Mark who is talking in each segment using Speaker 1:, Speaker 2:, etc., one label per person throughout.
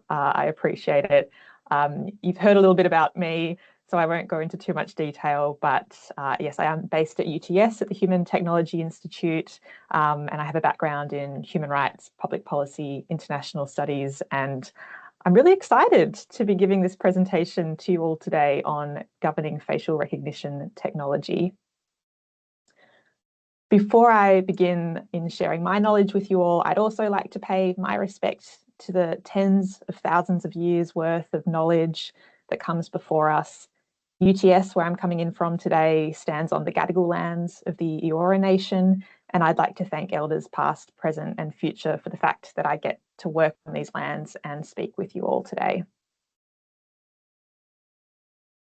Speaker 1: I appreciate it. You've heard a little bit about me, so I won't go into too much detail, but yes, I am based at UTS at the Human Technology Institute, and I have a background in human rights, public policy, international studies, and I'm really excited to be giving this presentation to you all today on governing facial recognition technology. Before I begin in sharing my knowledge with you all, I'd also like to pay my respect to the tens of thousands of years worth of knowledge that comes before us. UTS, where I'm coming in from today, stands on the Gadigal lands of the Eora Nation, and I'd like to thank elders past, present and future for the fact that I get to work on these lands and speak with you all today.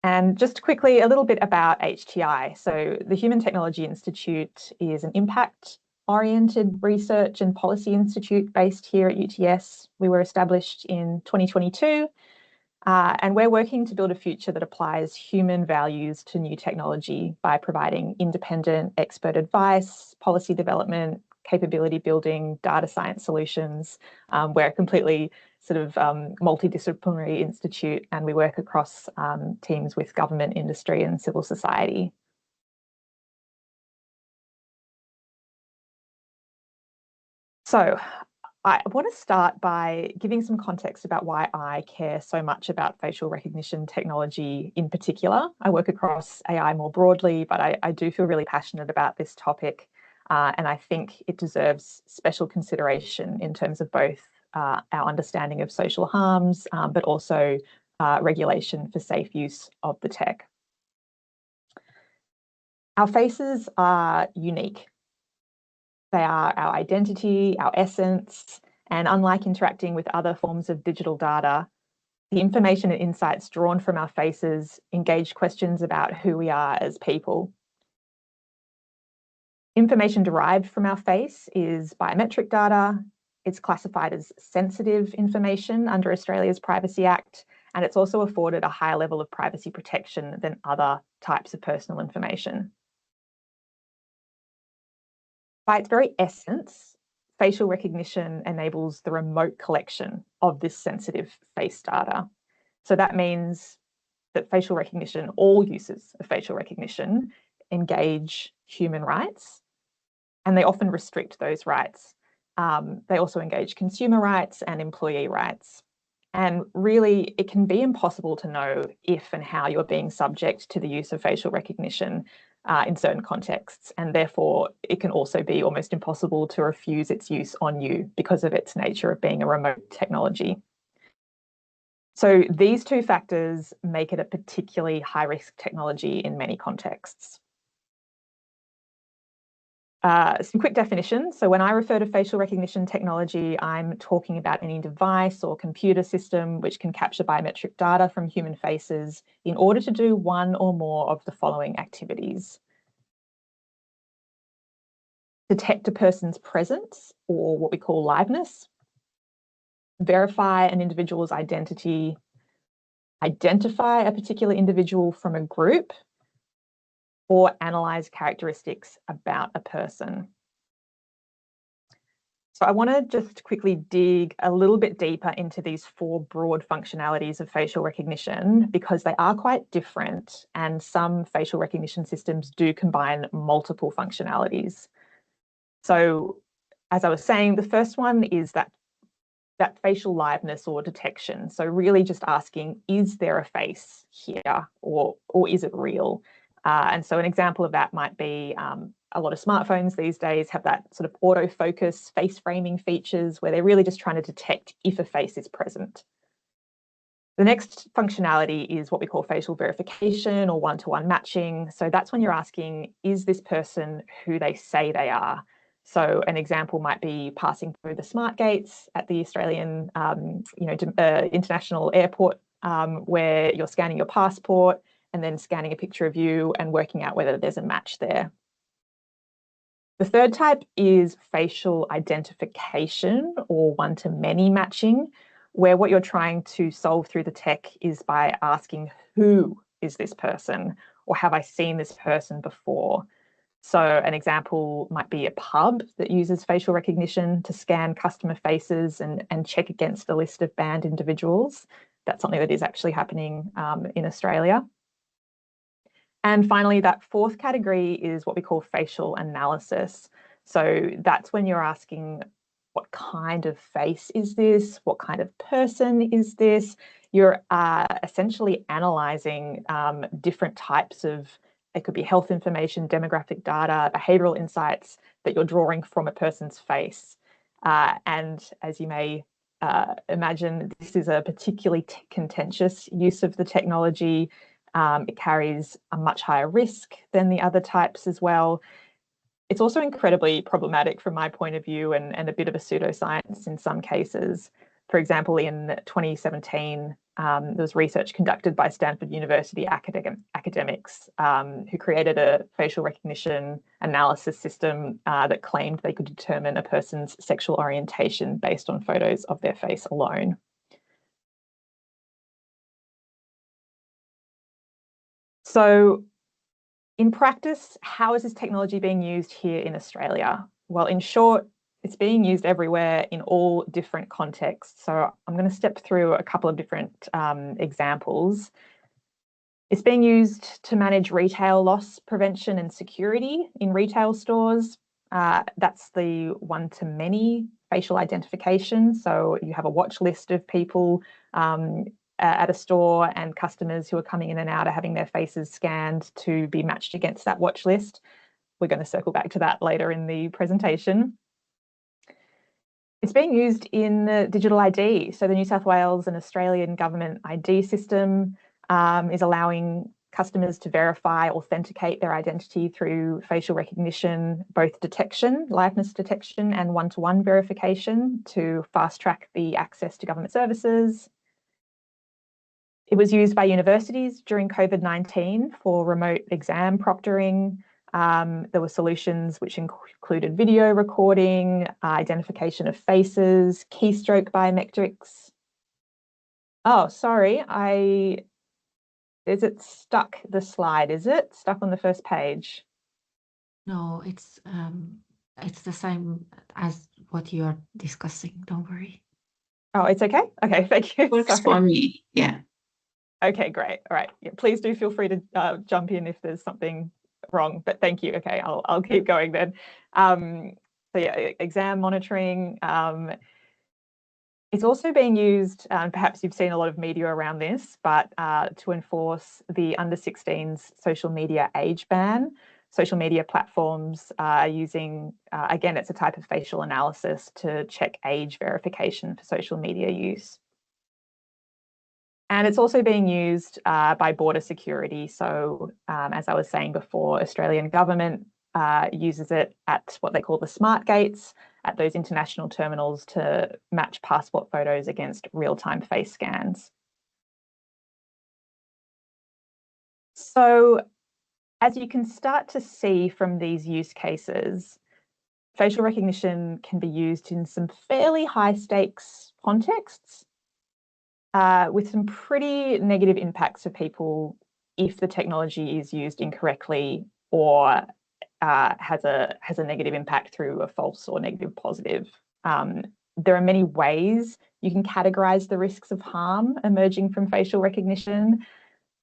Speaker 1: And just quickly, a little bit about HTI. So the Human Technology Institute is an impact-oriented research and policy institute based here at UTS. We were established in 2022, and we're working to build a future that applies human values to new technology by providing independent expert advice, policy development, capability building, data science solutions. We're a completely sort of multidisciplinary institute, and we work across teams with government, industry and civil society. So I want to start by giving some context about why I care so much about facial recognition technology in particular. I work across AI more broadly, but I do feel really passionate about this topic, and I think it deserves special consideration in terms of both our understanding of social harms, but also regulation for safe use of the tech. Our faces are unique. They are our identity, our essence, and unlike interacting with other forms of digital data, the information and insights drawn from our faces engage questions about who we are as people. Information derived from our face is biometric data. It's classified as sensitive information under Australia's Privacy Act, and it's also afforded a higher level of privacy protection than other types of personal information. By its very essence, facial recognition enables the remote collection of this sensitive face data. So that means that facial recognition, all uses of facial recognition, engage human rights, and they often restrict those rights. They also engage consumer rights and employee rights. And really, it can be impossible to know if and how you're being subject to the use of facial recognition in certain contexts. And therefore, it can also be almost impossible to refuse its use on you because of its nature of being a remote technology. So these two factors make it a particularly high-risk technology in many contexts. Some quick definitions. So when I refer to facial recognition technology, I'm talking about any device or computer system which can capture biometric data from human faces in order to do one or more of the following activities: detect a person's presence, or what we call liveness, verify an individual's identity, identify a particular individual from a group, or analyze characteristics about a person. So I want to just quickly dig a little bit deeper into these four broad functionalities of facial recognition because they are quite different, and some facial recognition systems do combine multiple functionalities. So as I was saying, the first one is that facial liveness or detection. So really just asking, is there a face here, or is it real? And so an example of that might be a lot of smartphones these days have that sort of autofocus face framing features where they're really just trying to detect if a face is present. The next functionality is what we call facial verification or one-to-one matching. So that's when you're asking, is this person who they say they are? So an example might be passing through the smart gates at the Australian international airport where you're scanning your passport and then scanning a picture of you and working out whether there's a match there. The third type is facial identification or one-to-many matching, where what you're trying to solve through the tech is by asking, who is this person, or have I seen this person before? So an example might be a pub that uses facial recognition to scan customer faces and check against a list of banned individuals. That's something that is actually happening in Australia. And finally, that fourth category is what we call facial analysis. So that's when you're asking, what kind of face is this? What kind of person is this? You're essentially analysing different types of, it could be health information, demographic data, behavioural insights that you're drawing from a person's face. And as you may imagine, this is a particularly contentious use of the technology. It carries a much higher risk than the other types as well. It's also incredibly problematic from my point of view and a bit of a pseudoscience in some cases. For example, in 2017, there was research conducted by Stanford University academics who created a facial recognition analysis system that claimed they could determine a person's sexual orientation based on photos of their face alone. So in practice, how is this technology being used here in Australia? Well, in short, it's being used everywhere in all different contexts. So I'm going to step through a couple of different examples. It's being used to manage retail loss prevention and security in retail stores. That's the one-to-many facial identification. So you have a watch list of people at a store, and customers who are coming in and out are having their faces scanned to be matched against that watch list. We're going to circle back to that later in the presentation. It's being used in digital ID. So the New South Wales and Australian government ID system is allowing customers to verify, authenticate their identity through facial recognition, both detection, liveness detection, and one-to-one verification to fast-track the access to government services. It was used by universities during COVID-19 for remote exam proctoring. There were solutions which included video recording, identification of faces, keystroke biometrics. Oh, sorry, is it stuck, the slide, is it? Stuck on the first page?
Speaker 2: No, it's the same as what you are discussing, don't worry.
Speaker 1: Oh, it's okay? Okay, thank you.
Speaker 2: Works for me, yeah.
Speaker 1: Okay, great. All right. Yeah, please do feel free to jump in if there's something wrong, but thank you. Okay, I'll keep going then. So yeah, exam monitoring. It's also being used, perhaps you've seen a lot of media around this, but to enforce the under 16s social media age ban. Social media platforms are using, again, it's a type of facial analysis to check age verification for social media use. And it's also being used by border security. So as I was saying before, Australian government uses it at what they call the smart gates, at those international terminals to match passport photos against real-time face scans. So as you can start to see from these use cases, facial recognition can be used in some fairly high stakes contexts with some pretty negative impacts for people if the technology is used incorrectly or has a negative impact through a false or negative positive. There are many ways you can categorize the risks of harm emerging from facial recognition,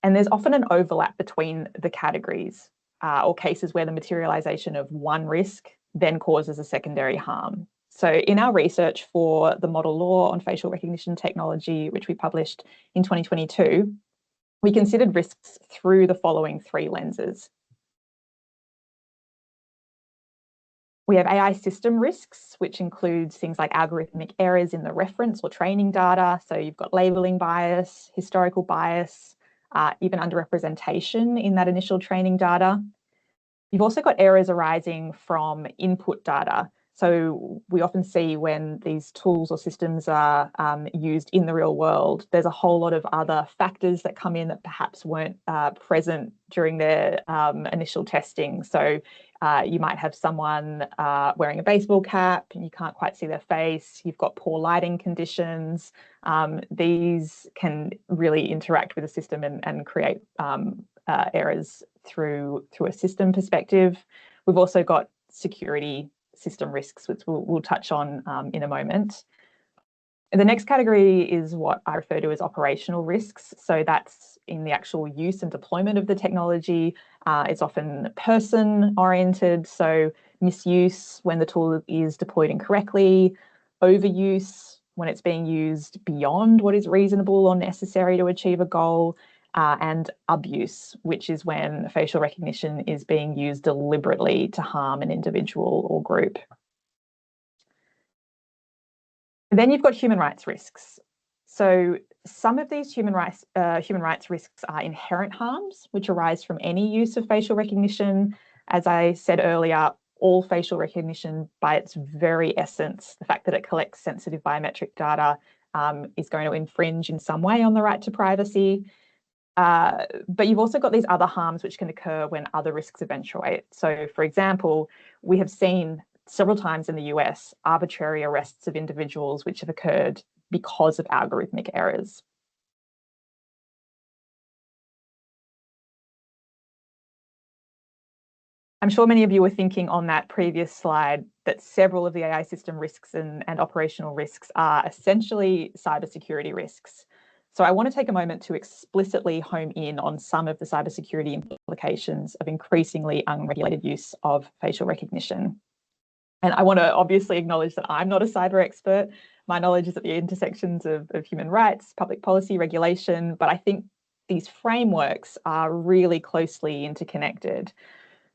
Speaker 1: and there's often an overlap between the categories or cases where the materialization of one risk then causes a secondary harm. So in our research for the model law on facial recognition technology, which we published in 2022, we considered risks through the following three lenses. We have AI system risks, which includes things like algorithmic errors in the reference or training data. So you've got labeling bias, historical bias, even underrepresentation in that initial training data. You've also got errors arising from input data. So we often see when these tools or systems are used in the real world, there's a whole lot of other factors that come in that perhaps weren't present during their initial testing. So you might have someone wearing a baseball cap and you can't quite see their face. You've got poor lighting conditions. These can really interact with the system and create errors through a system perspective. We've also got security system risks, which we'll touch on in a moment. The next category is what I refer to as operational risks. So that's in the actual use and deployment of the technology. It's often person-oriented, so misuse when the tool is deployed incorrectly, overuse when it's being used beyond what is reasonable or necessary to achieve a goal, and abuse, which is when facial recognition is being used deliberately to harm an individual or group. Then you've got human rights risks. So some of these human rights risks are inherent harms, which arise from any use of facial recognition. As I said earlier, all facial recognition, by its very essence, the fact that it collects sensitive biometric data, is going to infringe in some way on the right to privacy. But you've also got these other harms which can occur when other risks eventuate. So, for example, we have seen several times in the US arbitrary arrests of individuals which have occurred because of algorithmic errors. I'm sure many of you were thinking on that previous slide that several of the AI system risks and operational risks are essentially cybersecurity risks. So I want to take a moment to explicitly home in on some of the cybersecurity implications of increasingly unregulated use of facial recognition. And I want to obviously acknowledge that I'm not a cyber expert. My knowledge is at the intersections of human rights, public policy, regulation, but I think these frameworks are really closely interconnected.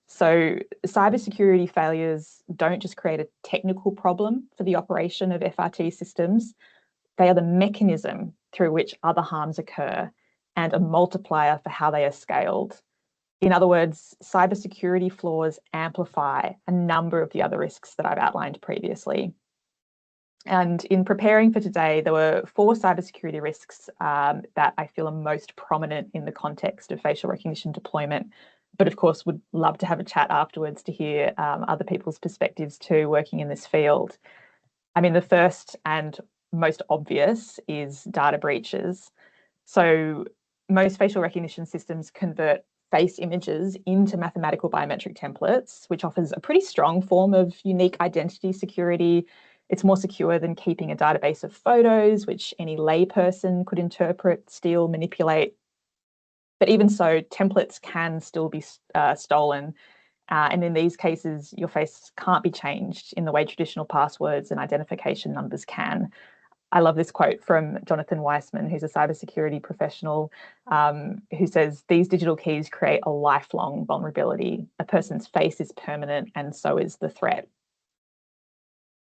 Speaker 1: So cybersecurity failures don't just create a technical problem for the operation of FRT systems, they are the mechanism through which other harms occur and a multiplier for how they are scaled. In other words, cybersecurity flaws amplify a number of the other risks that I've outlined previously. And in preparing for today, there were 4 cybersecurity risks that I feel are most prominent in the context of facial recognition deployment. But of course, would love to have a chat afterwards to hear other people's perspectives too, working in this field. I mean, the first and most obvious is data breaches. So most facial recognition systems convert face images into mathematical biometric templates, which offers a pretty strong form of unique identity security. It's more secure than keeping a database of photos, which any layperson could interpret, steal, manipulate. But even so, templates can still be stolen. And in these cases, your face can't be changed in the way traditional passwords and identification numbers can. I love this quote from Jonathan Weissman, who's a cybersecurity professional, who says, "These digital keys create a lifelong vulnerability. A person's face is permanent, and so is the threat."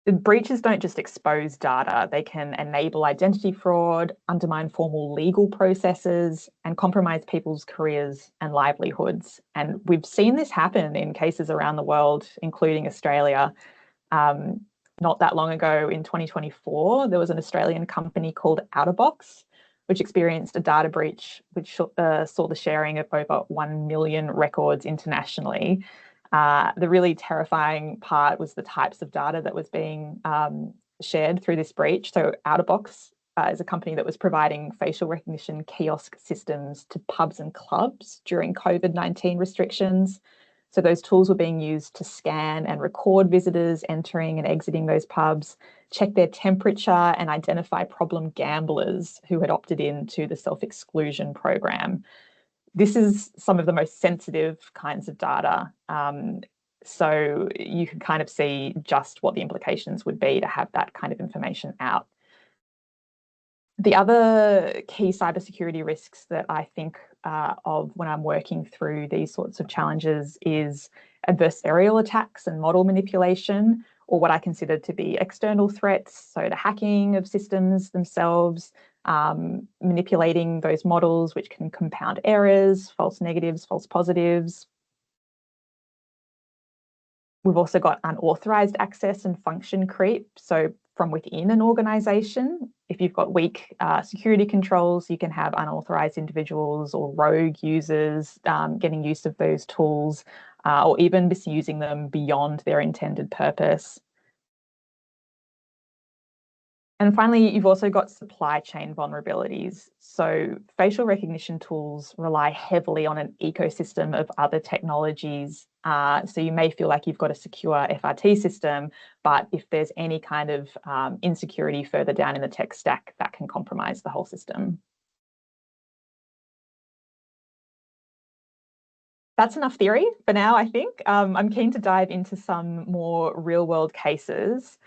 Speaker 1: The breaches don't just expose data, they can enable identity fraud, undermine formal legal processes, and compromise people's careers and livelihoods. And we've seen this happen in cases around the world, including Australia. Not that long ago in 2024, there was an Australian company called Outterbox, which experienced a data breach which saw the sharing of over 1 million records internationally. The really terrifying part was the types of data that was being shared through this breach. So Outterbox is a company that was providing facial recognition kiosk systems to pubs and clubs during COVID-19 restrictions. So those tools were being used to scan and record visitors entering and exiting those pubs, check their temperature, and identify problem gamblers who had opted into the self-exclusion program. This is some of the most sensitive kinds of data. So you can kind of see just what the implications would be to have that kind of information out. The other key cybersecurity risks that I think of when I'm working through these sorts of challenges is adversarial attacks and model manipulation, or what I consider to be external threats. So the hacking of systems themselves, manipulating those models, which can compound errors, false negatives, false positives. We've also got unauthorized access and function creep. So from within an organization, if you've got weak security controls, you can have unauthorized individuals or rogue users getting use of those tools, or even misusing them beyond their intended purpose. And finally, you've also got supply chain vulnerabilities. So facial recognition tools rely heavily on an ecosystem of other technologies. So you may feel like you've got a secure FRT system, but if there's any kind of insecurity further down in the tech stack, that can compromise the whole system. That's enough theory for now, I think. I'm keen to dive into some more real-world cases.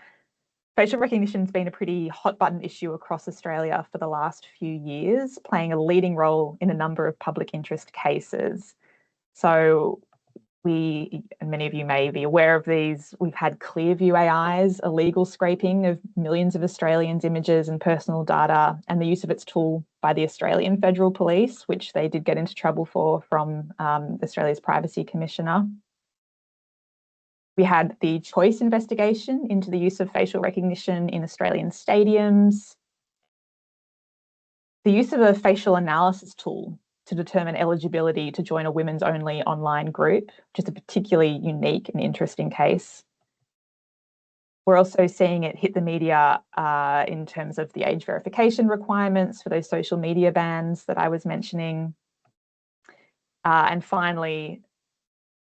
Speaker 1: Facial recognition has been a pretty hot button issue across Australia for the last few years, playing a leading role in a number of public interest cases. So and many of you may be aware of these, we've had Clearview AI's illegal scraping of millions of Australians' images and personal data, and the use of its tool by the Australian Federal Police, which they did get into trouble for from Australia's Privacy Commissioner. We had the Choice investigation into the use of facial recognition in Australian stadiums. The use of a facial analysis tool to determine eligibility to join a women's only online group, just a particularly unique and interesting case. We're also seeing it hit the media in terms of the age verification requirements for those social media bans that I was mentioning. And finally,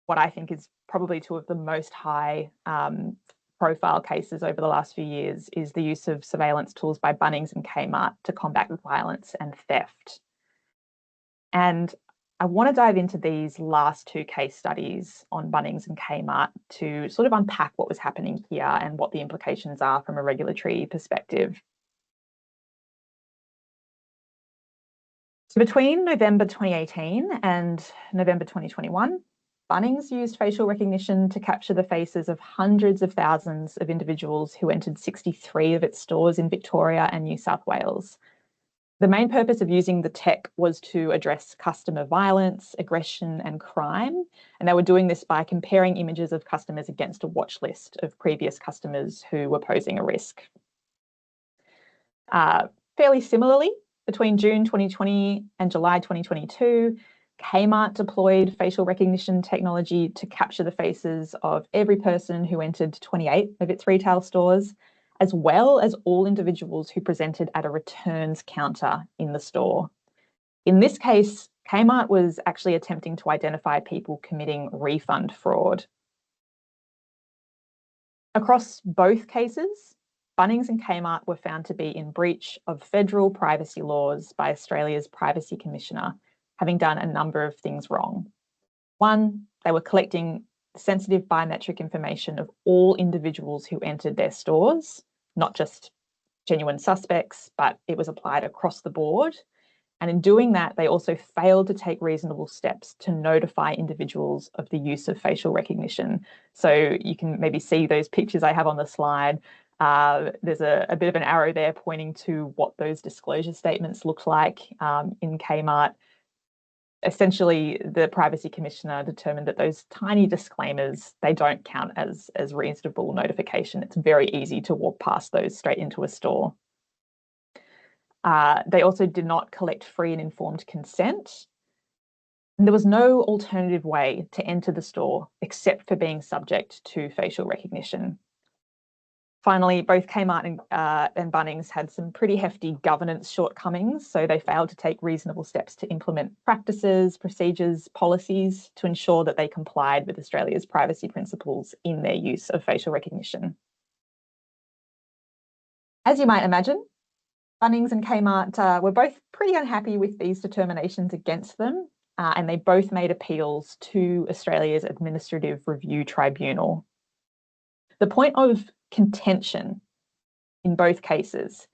Speaker 1: what I think is probably two of the most high profile cases over the last few years is the use of surveillance tools by Bunnings and Kmart to combat violence and theft. And I want to dive into these last two case studies on Bunnings and Kmart to sort of unpack what was happening here and what the implications are from a regulatory perspective. So between November 2018 and November 2021, Bunnings used facial recognition to capture the faces of hundreds of thousands of individuals who entered 63 of its stores in Victoria and New South Wales. The main purpose of using the tech was to address customer violence, aggression, and crime. And they were doing this by comparing images of customers against a watch list of previous customers who were posing a risk. Fairly similarly, between June 2020 and July 2022, Kmart deployed facial recognition technology to capture the faces of every person who entered 28 of its retail stores, as well as all individuals who presented at a returns counter in the store. In this case, Kmart was actually attempting to identify people committing refund fraud. Across both cases, Bunnings and Kmart were found to be in breach of federal privacy laws by Australia's Privacy Commissioner, having done a number of things wrong. One, they were collecting sensitive biometric information of all individuals who entered their stores, not just genuine suspects, but it was applied across the board. And in doing that, they also failed to take reasonable steps to notify individuals of the use of facial recognition. So you can maybe see those pictures I have on the slide. There's a bit of an arrow there pointing to what those disclosure statements looked like in Kmart. Essentially, the Privacy Commissioner determined that those tiny disclaimers, they don't count as reasonable notification. It's very easy to walk past those straight into a store. They also did not collect free and informed consent. And there was no alternative way to enter the store except for being subject to facial recognition. Finally, both Kmart and Bunnings had some pretty hefty governance shortcomings, so they failed to take reasonable steps to implement practices, procedures, policies to ensure that they complied with Australia's privacy principles in their use of facial recognition. As you might imagine, Bunnings and Kmart were both pretty unhappy with these determinations against them, and they both made appeals to Australia's Administrative Review Tribunal. The point of contention in both cases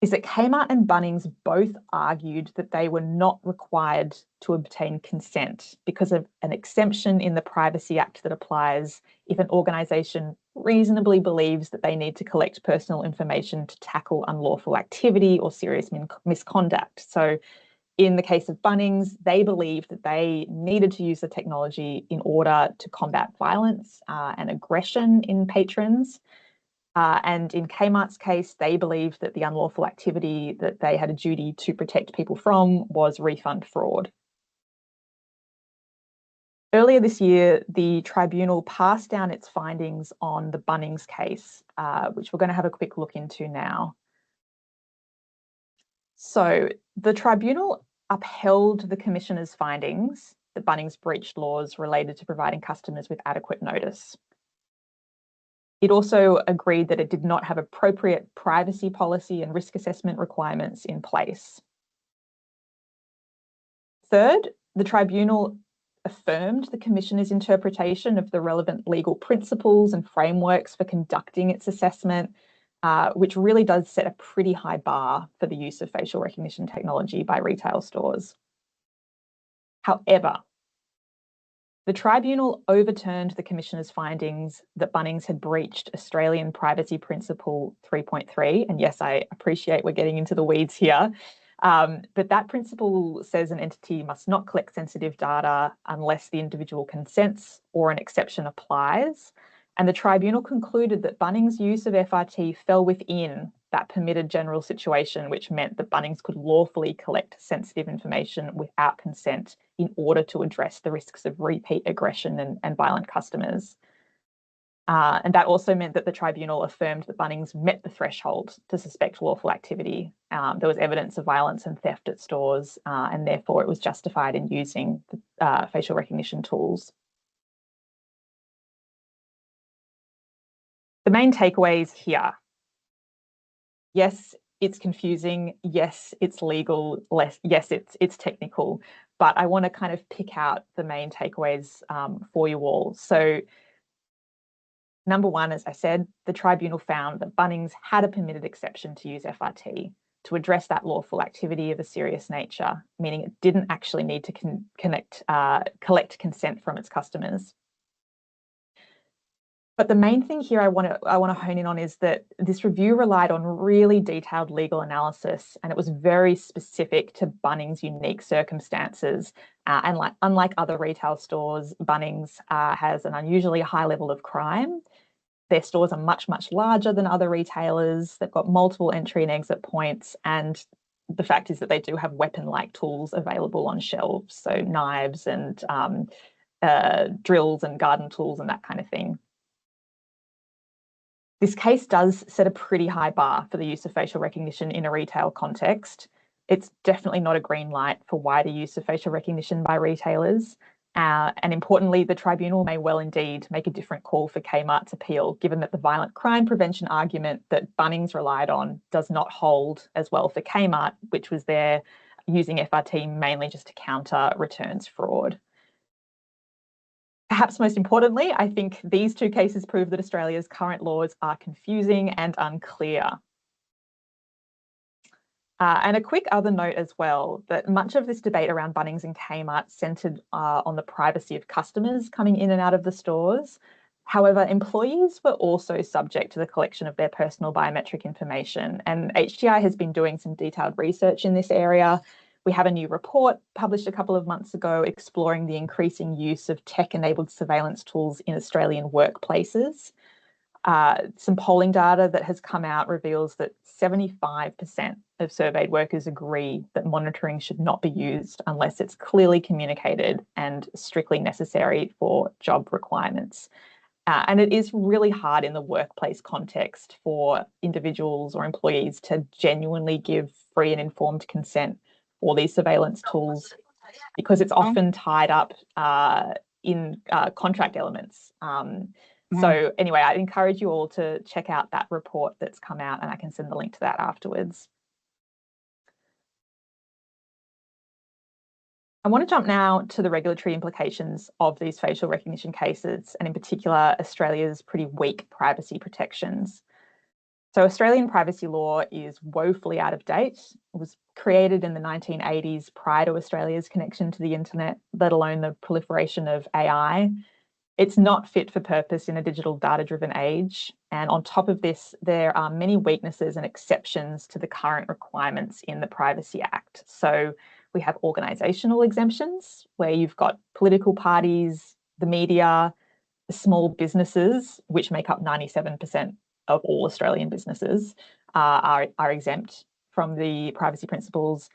Speaker 1: is that Kmart and Bunnings both argued that they were not required to obtain consent because of an exemption in the Privacy Act that applies if an organisation reasonably believes that they need to collect personal information to tackle unlawful activity or serious misconduct. So in the case of Bunnings, they believed that they needed to use the technology in order to combat violence and aggression in patrons. And in Kmart's case, they believed that the unlawful activity that they had a duty to protect people from was refund fraud. Earlier this year, the tribunal passed down its findings on the Bunnings case, which we're going to have a quick look into now. So the tribunal upheld the Commissioner's findings that Bunnings breached laws related to providing customers with adequate notice. It also agreed that it did not have appropriate privacy policy and risk assessment requirements in place. Third, the tribunal affirmed the Commissioner's interpretation of the relevant legal principles and frameworks for conducting its assessment, which really does set a pretty high bar for the use of facial recognition technology by retail stores. However, the tribunal overturned the Commissioner's findings that Bunnings had breached Australian Privacy Principle 3.3. And yes, I appreciate we're getting into the weeds here. But that principle says an entity must not collect sensitive data unless the individual consents or an exception applies. And the tribunal concluded that Bunnings' use of FRT fell within that permitted general situation, which meant that Bunnings could lawfully collect sensitive information without consent in order to address the risks of repeat aggression and violent customers. And that also meant that the tribunal affirmed that Bunnings met the threshold to suspect lawful activity. There was evidence of violence and theft at stores, and therefore it was justified in using the facial recognition tools. The main takeaways here. Yes, it's confusing. Yes, it's legal. Yes, it's technical. But I want to kind of pick out the main takeaways for you all. So number one, as I said, the tribunal found that Bunnings had a permitted exception to use FRT to address that lawful activity of a serious nature, meaning it didn't actually need to collect consent from its customers. But the main thing here I want to hone in on is that this review relied on really detailed legal analysis, and it was very specific to Bunnings' unique circumstances. And unlike other retail stores, Bunnings has an unusually high level of crime. Their stores are much, much larger than other retailers. They've got multiple entry and exit points. And the fact is that they do have weapon-like tools available on shelves, so knives and drills and garden tools and that kind of thing. This case does set a pretty high bar for the use of facial recognition in a retail context. It's definitely not a green light for wider use of facial recognition by retailers. And importantly, the tribunal may well indeed make a different call for Kmart's appeal, given that the violent crime prevention argument that Bunnings relied on does not hold as well for Kmart, which was there using FRT mainly just to counter returns fraud. Perhaps most importantly, I think these two cases prove that Australia's current laws are confusing and unclear. And a quick other note as well, that much of this debate around Bunnings and Kmart centred on the privacy of customers coming in and out of the stores. However, employees were also subject to the collection of their personal biometric information, and HTI has been doing some detailed research in this area. We have a new report published a couple of months ago exploring the increasing use of tech-enabled surveillance tools in Australian workplaces. Some polling data that has come out reveals that 75% of surveyed workers agree that monitoring should not be used unless it's clearly communicated and strictly necessary for job requirements. And it is really hard in the workplace context for individuals or employees to genuinely give free and informed consent for these surveillance tools because it's often tied up in contract elements. So anyway, I encourage you all to check out that report that's come out, and I can send the link to that afterwards. I want to jump now to the regulatory implications of these facial recognition cases, and in particular, Australia's pretty weak privacy protections. So Australian privacy law is woefully out of date. It was created in the 1980s prior to Australia's connection to the internet, let alone the proliferation of AI. It's not fit for purpose in a digital data-driven age. And on top of this, there are many weaknesses and exceptions to the current requirements in the Privacy Act. So we have organisational exemptions where you've got political parties, the media, the small businesses, which make up 97% of all Australian businesses, are exempt from the privacy principles.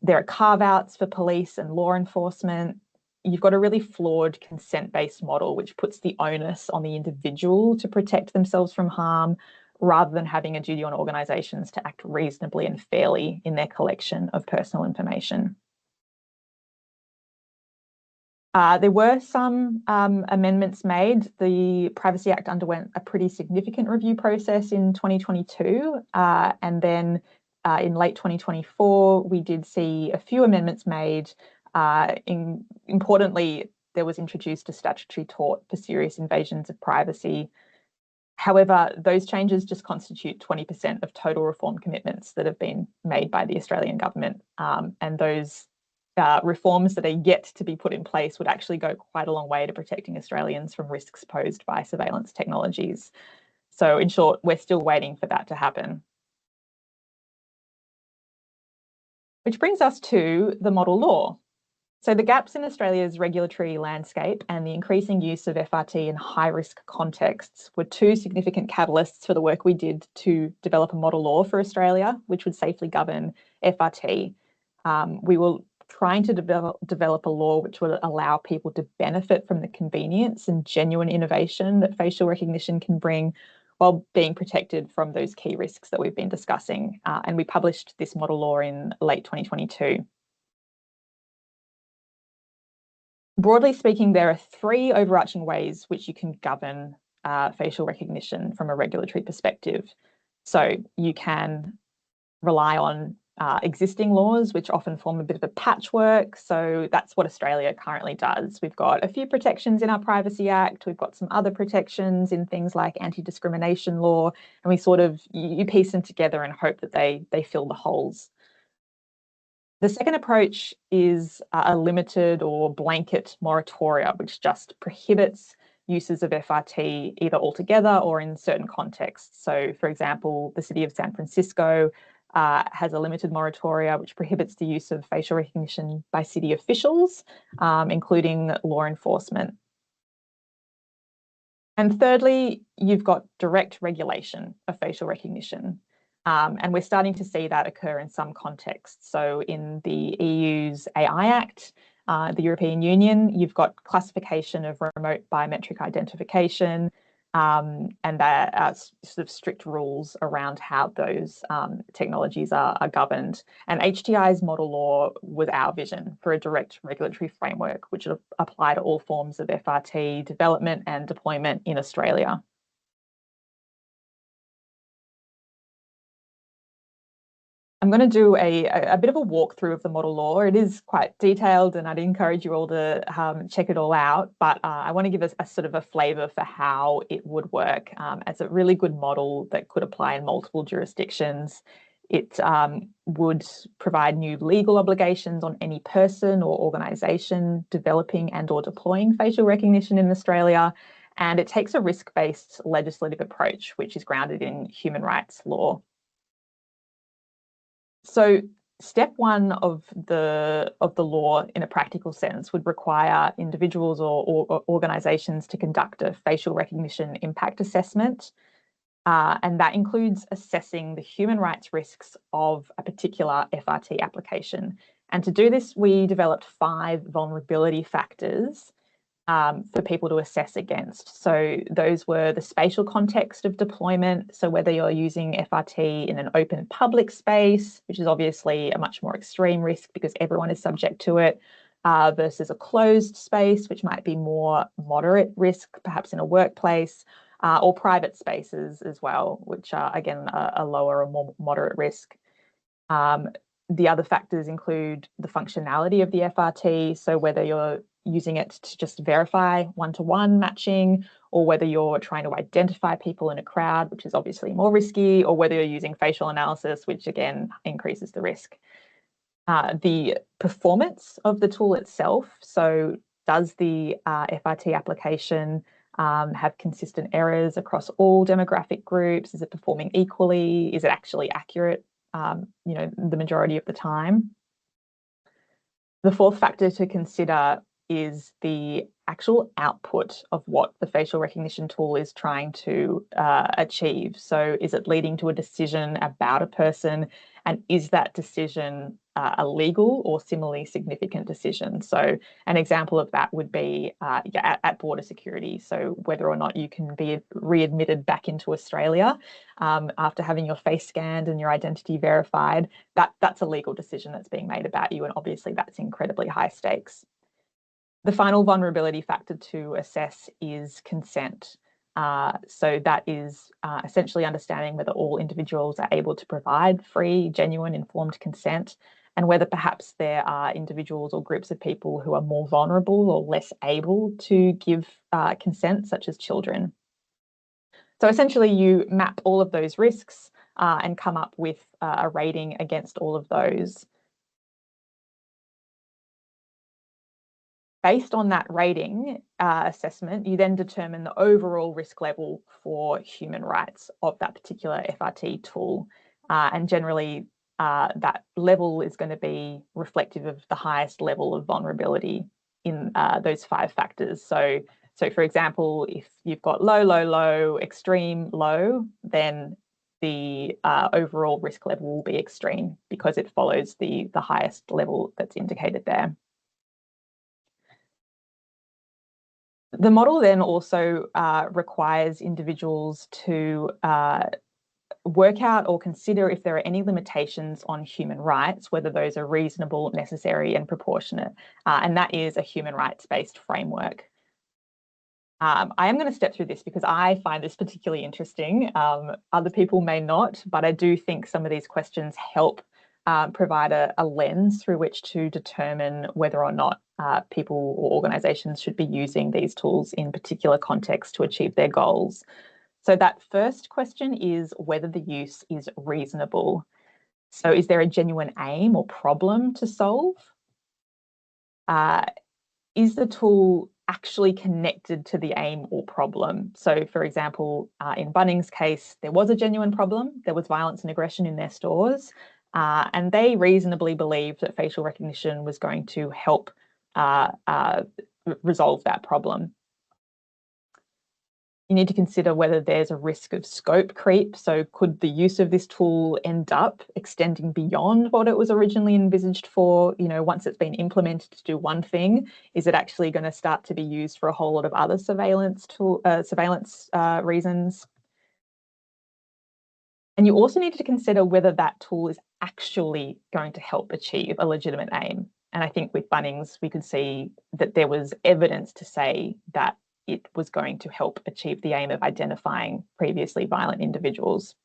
Speaker 1: There are carve-outs for police and law enforcement. you've got a really flawed consent-based model, which puts the onus on the individual to protect themselves from harm, rather than having a duty on organisations to act reasonably and fairly in their collection of personal information. There were some amendments made. The Privacy Act underwent a pretty significant review process in 2022, and then in late 2024, we did see a few amendments made. Importantly, there was introduced a statutory tort for serious invasions of privacy. However, those changes just constitute 20% of total reform commitments that have been made by the Australian government, and those reforms that are yet to be put in place would actually go quite a long way to protecting Australians from risks posed by surveillance technologies. So in short, we're still waiting for that to happen. Which brings us to the model law. So the gaps in Australia's regulatory landscape and the increasing use of FRT in high-risk contexts were two significant catalysts for the work we did to develop a model law for Australia, which would safely govern FRT. We were trying to develop a law which would allow people to benefit from the convenience and genuine innovation that facial recognition can bring, while being protected from those key risks that we've been discussing. And we published this model law in late 2022. Broadly speaking, there are three overarching ways which you can govern facial recognition from a regulatory perspective. So you can rely on existing laws, which often form a bit of a patchwork. So that's what Australia currently does. We've got a few protections in our Privacy Act. We've got some other protections in things like anti-discrimination law, and we sort of, you piece them together and hope that they fill the holes. The second approach is a limited or blanket moratoria, which just prohibits uses of FRT either altogether or in certain contexts. So, for example, the City of San Francisco has a limited moratoria which prohibits the use of facial recognition by city officials, including law enforcement. And thirdly, you've got direct regulation of facial recognition. And we're starting to see that occur in some contexts. So in the EU's AI Act, the European Union, you've got classification of remote biometric identification, and there are sort of strict rules around how those technologies are governed. And HTI's model law was our vision for a direct regulatory framework, which would apply to all forms of FRT development and deployment in Australia. I'm going to do a bit of a walkthrough of the model law. It is quite detailed, and I'd encourage you all to check it all out. But I want to give us a sort of a flavour for how it would work as a really good model that could apply in multiple jurisdictions. It would provide new legal obligations on any person or organisation developing and or deploying facial recognition in Australia. And it takes a risk-based legislative approach, which is grounded in human rights law. So step one of the law in a practical sense would require individuals or organisations to conduct a facial recognition impact assessment. And that includes assessing the human rights risks of a particular FRT application. And to do this, we developed 5 vulnerability factors for people to assess against. So those were the spatial context of deployment. So whether you're using FRT in an open public space, which is obviously a much more extreme risk because everyone is subject to it, versus a closed space, which might be more moderate risk, perhaps in a workplace, or private spaces as well, which are, again, a lower or more moderate risk. The other factors include the functionality of the FRT, so whether you're using it to just verify one-to-one matching, or whether you're trying to identify people in a crowd, which is obviously more risky, or whether you're using facial analysis, which again increases the risk. The performance of the tool itself, so does the FRT application have consistent errors across all demographic groups? Is it performing equally? Is it actually accurate, the majority of the time? The fourth factor to consider is the actual output of what the facial recognition tool is trying to achieve. So is it leading to a decision about a person? And is that decision a legal or similarly significant decision. So an example of that would be at border security. So whether or not you can be readmitted back into Australia after having your face scanned and your identity verified, that's a legal decision that's being made about you. And obviously that's incredibly high stakes. The final vulnerability factor to assess is consent. So that is essentially understanding whether all individuals are able to provide free, genuine, informed consent, and whether perhaps there are individuals or groups of people who are more vulnerable or less able to give consent, such as children. So essentially you map all of those risks and come up with a rating against all of those. Based on that rating assessment, you then determine the overall risk level for human rights of that particular FRT tool. And generally, that level is going to be reflective of the highest level of vulnerability in those 5 factors. So for example, if you've got low, low, low, extreme, low, then the overall risk level will be extreme because it follows the highest level that's indicated there. The model then also requires individuals to work out or consider if there are any limitations on human rights, whether those are reasonable, necessary, and proportionate. And that is a human rights-based framework. I am going to step through this because I find this particularly interesting. Other people may not, but I do think some of these questions help provide a lens through which to determine whether or not people or organisations should be using these tools in particular contexts to achieve their goals. So that first question is whether the use is reasonable. So is there a genuine aim or problem to solve? Is the tool actually connected to the aim or problem? So for example, in Bunnings' case, there was a genuine problem. There was violence and aggression in their stores. And they reasonably believed that facial recognition was going to help resolve that problem. You need to consider whether there's a risk of scope creep. So could the use of this tool end up extending beyond what it was originally envisaged for? You know, once it's been implemented to do one thing, is it actually going to start to be used for a whole lot of other surveillance reasons? And you also need to consider whether that tool is actually going to help achieve a legitimate aim. And I think with Bunnings, we could see that there was evidence to say that it was going to help achieve the aim of identifying previously violent individuals.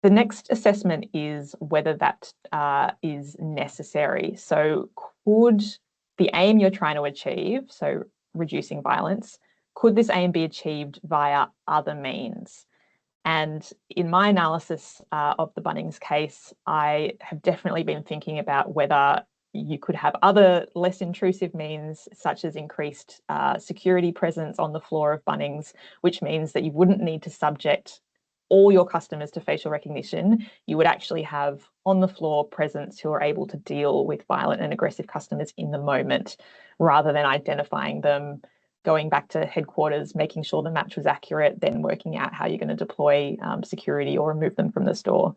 Speaker 1: The next assessment is whether that is necessary. So could the aim you're trying to achieve, so reducing violence, could this aim be achieved via other means? And in my analysis of the Bunnings case, I have definitely been thinking about whether you could have other less intrusive means, such as increased security presence on the floor of Bunnings, which means that you wouldn't need to subject all your customers to facial recognition. You would actually have on the floor presence who are able to deal with violent and aggressive customers in the moment, rather than identifying them, going back to headquarters, making sure the match was accurate, then working out how you're going to deploy security or remove them from the store.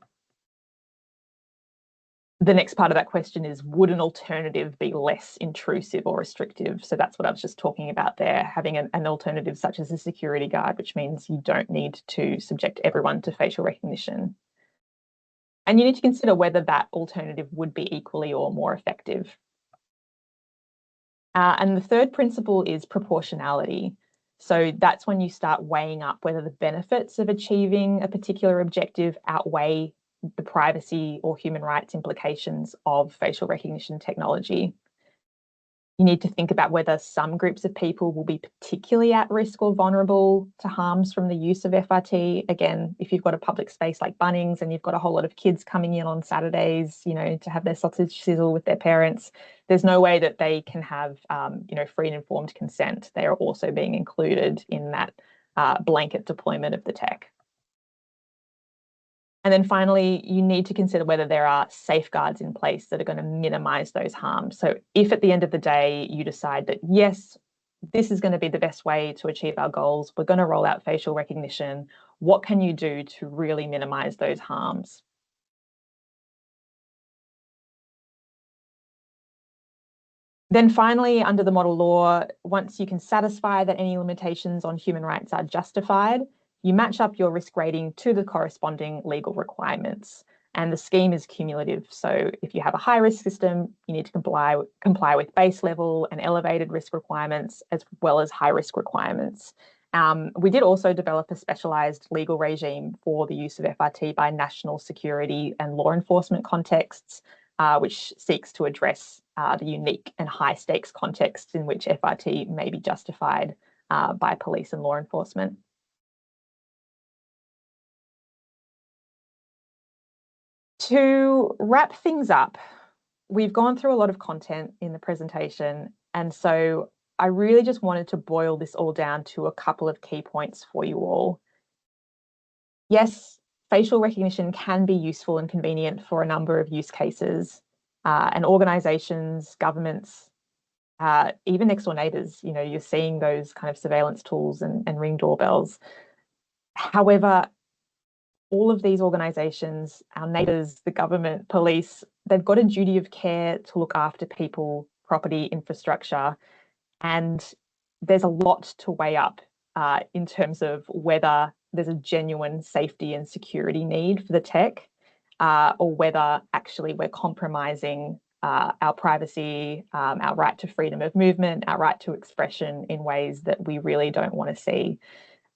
Speaker 1: The next part of that question is, would an alternative be less intrusive or restrictive? So that's what I was just talking about there, having an alternative such as a security guard, which means you don't need to subject everyone to facial recognition. And you need to consider whether that alternative would be equally or more effective. And the third principle is proportionality. So that's when you start weighing up whether the benefits of achieving a particular objective outweigh the privacy or human rights implications of facial recognition technology. You need to think about whether some groups of people will be particularly at risk or vulnerable to harms from the use of FRT. Again, if you've got a public space like Bunnings and you've got a whole lot of kids coming in on Saturdays, you know, to have their sausage sizzle with their parents, there's no way that they can have, you know, free and informed consent. They are also being included in that blanket deployment of the tech. And then finally, you need to consider whether there are safeguards in place that are going to minimize those harms. So if at the end of the day, you decide that, yes, this is going to be the best way to achieve our goals, we're going to roll out facial recognition, what can you do to really minimize those harms? Then finally, under the model law, once you can satisfy that any limitations on human rights are justified, you match up your risk rating to the corresponding legal requirements. And the scheme is cumulative. So if you have a high risk system, you need to comply with base level and elevated risk requirements, as well as high risk requirements. We did also develop a specialised legal regime for the use of FRT by national security and law enforcement contexts, which seeks to address the unique and high stakes contexts in which FRT may be justified by police and law enforcement. To wrap things up, we've gone through a lot of content in the presentation, and so I really just wanted to boil this all down to a couple of key points for you all. Yes, facial recognition can be useful and convenient for a number of use cases, and organisations, governments, even next door neighbours, you know, you're seeing those kind of surveillance tools and ring doorbells. However, all of these organisations, our neighbours, the government, police, they've got a duty of care to look after people, property, infrastructure, and there's a lot to weigh up in terms of whether there's a genuine safety and security need for the tech, or whether actually we're compromising our privacy, our right to freedom of movement, our right to expression in ways that we really don't want to see.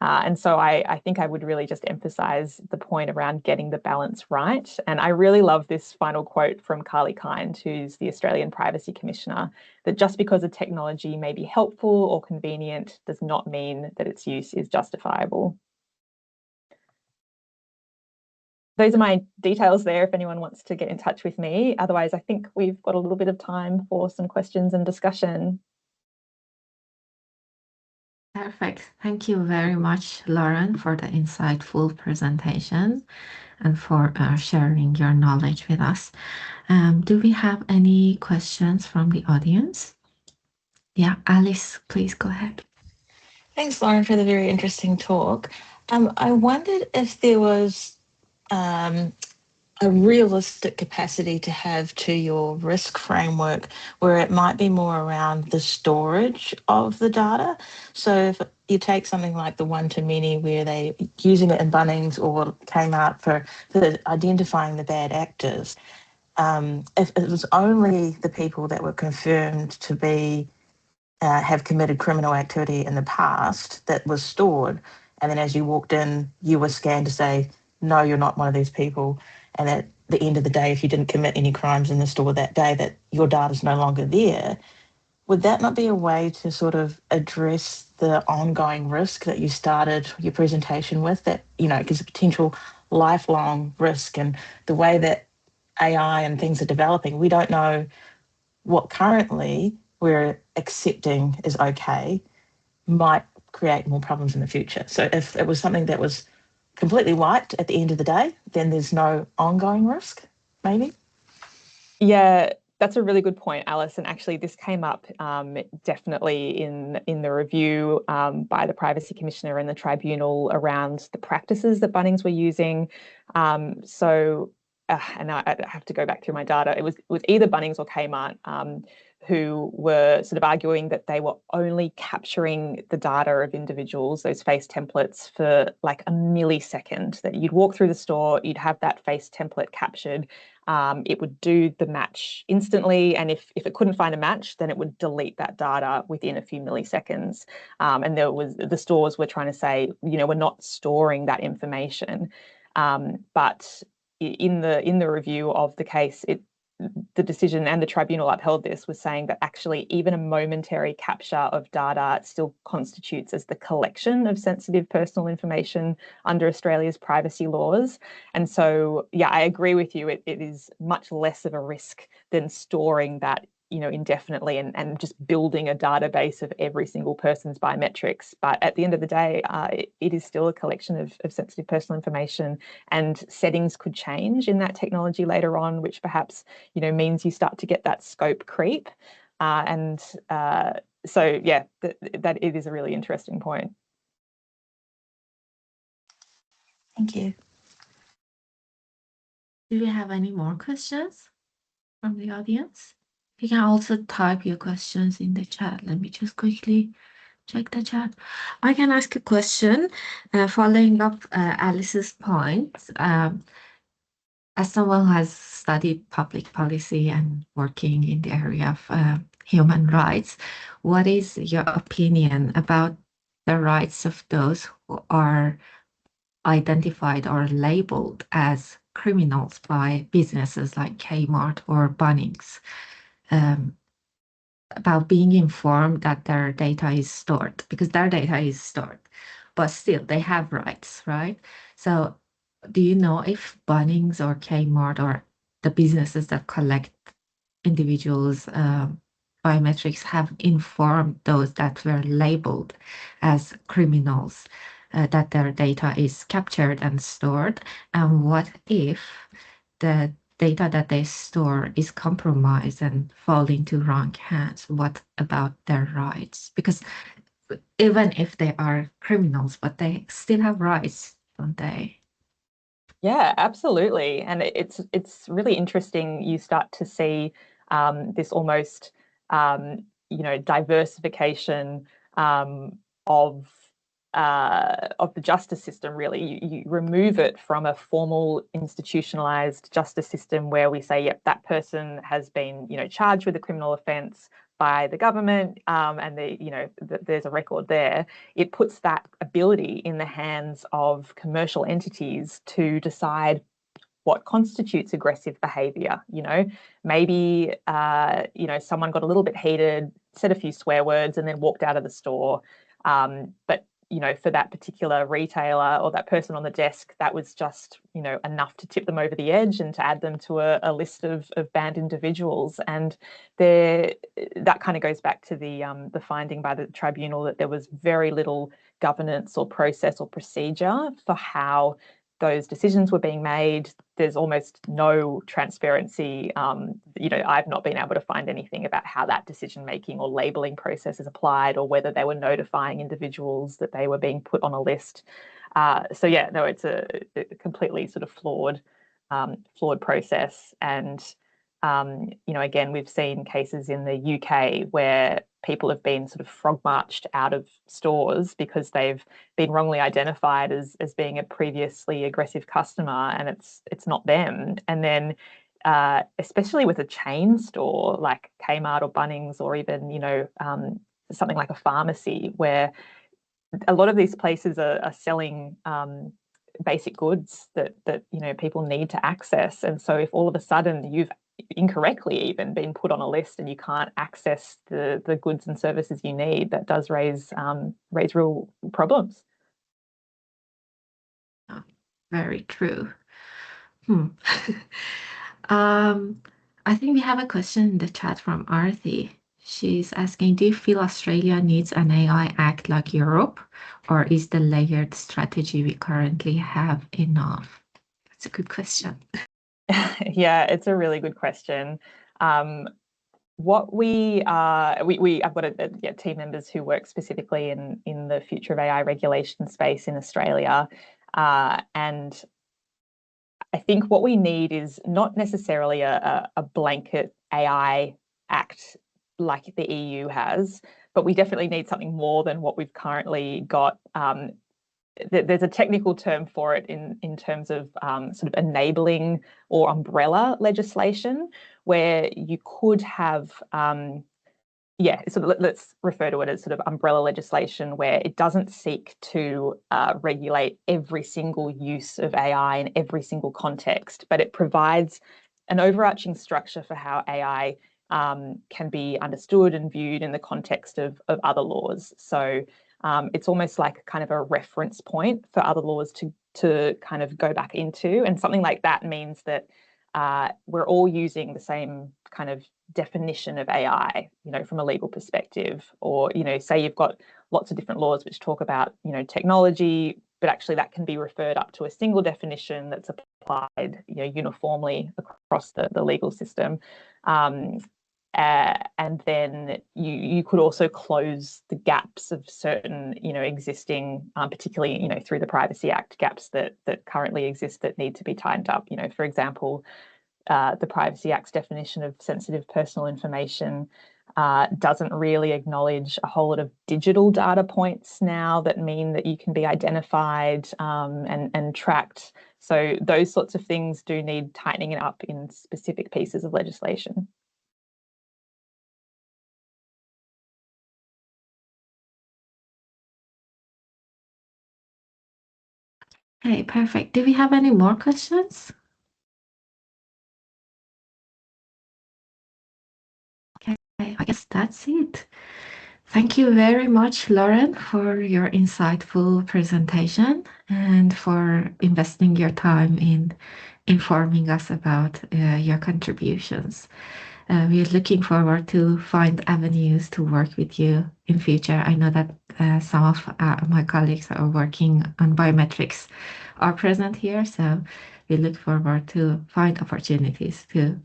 Speaker 1: And so I think I would really just emphasize the point around getting the balance right. And I really love this final quote from Carly Kind, who's the Australian Privacy Commissioner, that just because a technology may be helpful or convenient does not mean that its use is justifiable. Those are my details there if anyone wants to get in touch with me. Otherwise, I think we've got a little bit of time for some questions and discussion.
Speaker 2: Perfect. Thank you very much, Lauren, for the insightful presentation and for sharing your knowledge with us. Do we have any questions from the audience? Yeah, Alice, please go ahead.
Speaker 3: Thanks, Lauren, for the very interesting talk. I wondered if there was a realistic capacity to have to your risk framework where it might be more around the storage of the data. So if you take something like the one-to-many where they're using it in Bunnings or Kmart for identifying the bad actors, if it was only the people that were confirmed to be have committed criminal activity in the past that was stored, and then as you walked in, you were scanned to say, no, you're not one of these people. And at the end of the day, if you didn't commit any crimes in the store that day, that your data's no longer there. Would that not be a way to sort of address the ongoing risk that you started your presentation with, that, you know, because a potential lifelong risk, and the way that AI and things are developing, we don't know what currently we're accepting is okay might create more problems in the future. So if it was something that was completely wiped at the end of the day, then there's no ongoing risk, maybe?
Speaker 1: Yeah, that's a really good point, Alice. And actually, this came up definitely in the review by the Privacy Commissioner and the Tribunal around the practices that Bunnings were using. And I have to go back through my data. It was either Bunnings or Kmart who were sort of arguing that they were only capturing the data of individuals, those face templates, for like a millisecond. That you'd walk through the store, you'd have that face template captured. It would do the match instantly, and if it couldn't find a match, then it would delete that data within a few milliseconds. And the stores were trying to say, you know, we're not storing that information. But in the review of the case, the decision, and the tribunal upheld this, was saying that actually even a momentary capture of data still constitutes as the collection of sensitive personal information under Australia's privacy laws. And so, yeah, I agree with you. It is much less of a risk than storing that, you know, indefinitely and just building a database of every single person's biometrics. But at the end of the day, it is still a collection of sensitive personal information, and settings could change in that technology later on, which perhaps, you know, means you start to get that scope creep. So yeah, that it is a really interesting point.
Speaker 3: Thank you.
Speaker 2: Do we have any more questions from the audience? You can also type your questions in the chat. Let me just quickly check the chat. I can ask a question following up Alice's point. As someone who has studied public policy and working in the area of human rights, what is your opinion about the rights of those who are identified or labeled as criminals by businesses like Kmart or Bunnings, about being informed that their data is stored, because their data is stored, but still they have rights, right? So do you know if Bunnings or Kmart or the businesses that collect individuals' biometrics have informed those that were labeled as criminals that their data is captured and stored? And what if the data that they store is compromised and fall into wrong hands? What about their rights? Because even if they are criminals, but they still have rights, don't they?
Speaker 1: Yeah, absolutely. And it's really interesting. You start to see this almost diversification of the justice system. Really, you remove it from a formal institutionalized justice system where we say, yep, that person has been charged with a criminal offence by the government, and there's a record there. It puts that ability in the hands of commercial entities to decide what constitutes aggressive behavior. Maybe someone got a little bit heated, said a few swear words, and then walked out of the store. But for that particular retailer or that person on the desk, that was just enough to tip them over the edge and to add them to a list of banned individuals. And that kind of goes back to the finding by the tribunal that there was very little governance or process or procedure for how those decisions were being made. There's almost no transparency. I've not been able to find anything about how that decision-making or labeling process is applied, or whether they were notifying individuals that they were being put on a list. So yeah, no, it's a completely sort of flawed process. And again, we've seen cases in the UK where people have been sort of frog marched out of stores because they've been wrongly identified as being a previously aggressive customer, and it's not them. And then especially with a chain store like Kmart or Bunnings, or even something like a pharmacy, where a lot of these places are selling basic goods that people need to access. And so if all of a sudden you've incorrectly even been put on a list and you can't access the goods and services you need, that does raise real problems.
Speaker 2: Oh, very true. I think we have a question in the chat from Arthi. She's asking, do you feel Australia needs an AI Act like Europe, or is the layered strategy we currently have enough? That's a good question.
Speaker 1: Yeah, it's a really good question. What I've got team members who work specifically in the future of AI regulation space in Australia, and I think what we need is not necessarily a blanket AI Act like the EU has, but we definitely need something more than what we've currently got. There's a technical term for it in terms of sort of enabling or umbrella legislation, where you could have so let's refer to it as sort of umbrella legislation, where it doesn't seek to regulate every single use of AI in every single context, but it provides an overarching structure for how AI can be understood and viewed in the context of other laws. So it's almost like kind of a reference point for other laws to kind of go back into. And something like that means that we're all using the same kind of definition of AI, from a legal perspective. Or, say you've got lots of different laws which talk about, technology, but actually that can be referred up to a single definition that's applied, uniformly across the legal system. And then you could also close the gaps of certain, existing, particularly, through the Privacy Act, gaps that currently exist that need to be tightened up. For example, the Privacy Act's definition of sensitive personal information doesn't really acknowledge a whole lot of digital data points now that mean that you can be identified and tracked. So those sorts of things do need tightening up in specific pieces of legislation.
Speaker 2: Okay, perfect. Do we have any more questions? Okay, I guess that's it. Thank you very much, Lauren, for your insightful presentation and for investing your time in informing us about your contributions. We're looking forward to find avenues to work with you in future. I know that some of my colleagues are working on biometrics are present here, so we look forward to find opportunities to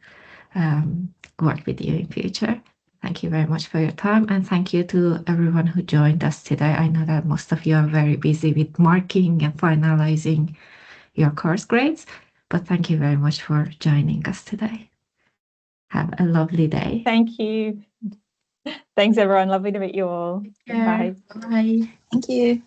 Speaker 2: work with you in future. Thank you very much for your time, and thank you to everyone who joined us today. I know that most of you are very busy with marking and finalizing your course grades, but thank you very much for joining us today. Have a lovely day.
Speaker 1: Thank you. Thanks, everyone. Lovely to meet you all. Bye.
Speaker 2: Bye.
Speaker 3: Thank you.